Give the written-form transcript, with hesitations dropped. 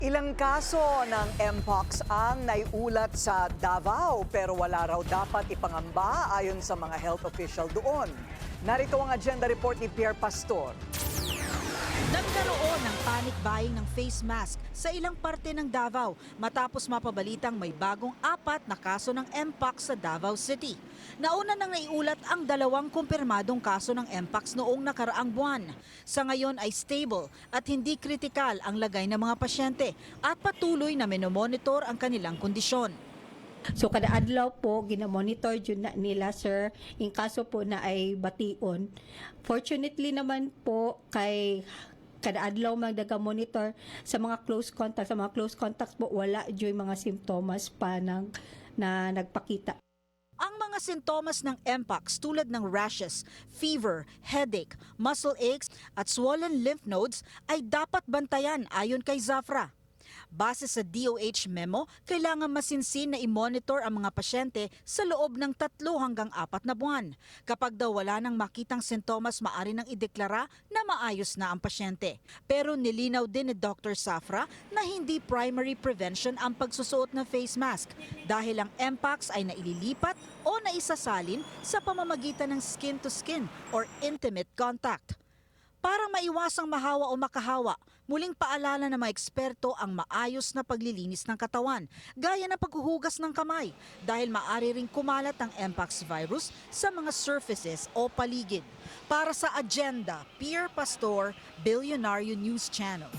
Ilang kaso ng Mpox ang naiulat sa Davao pero wala raw dapat ipangamba ayon sa mga health official doon. Narito ang agenda report ni Pierre Pastor. Nagkaroon ng panic buying ng face mask sa ilang parte ng Davao matapos mapabalitang may bagong 4 na kaso ng Mpox sa Davao City. Nauna nang naiulat ang 2 kumpirmadong kaso ng Mpox noong nakaraang buwan. Sa ngayon ay stable at hindi kritikal ang lagay ng mga pasyente at patuloy na minomonitor ang kanilang kondisyon. So kada adlaw po ginamonitor jud na nila sir in kaso po na ay bation. Fortunately naman po kay kada adlaw magdaga-monitor sa mga close contacts po wala joy mga simptomas pa na nagpakita. Ang mga sintomas ng Mpox tulad ng rashes, fever, headache, muscle aches at swollen lymph nodes ay dapat bantayan ayon kay Zafra. Base sa DOH memo, kailangan masinsin na i-monitor ang mga pasyente sa loob ng 3 hanggang 4 na buwan. Kapag daw wala nang makitang sintomas, maaari nang ideklara na maayos na ang pasyente. Pero nilinaw din ni Dr. Zafra na hindi primary prevention ang pagsusuot ng face mask dahil ang Mpox ay naililipat o naisasalin sa pamamagitan ng skin-to-skin or intimate contact. Para maiwasang mahawa o makahawa, muling paalala ng mga eksperto ang maayos na paglilinis ng katawan, gaya ng paghuhugas ng kamay, dahil maaari ring kumalat ang Mpox virus sa mga surfaces o paligid. Para sa Agenda, Pierre Pastor, Billionario News Channel.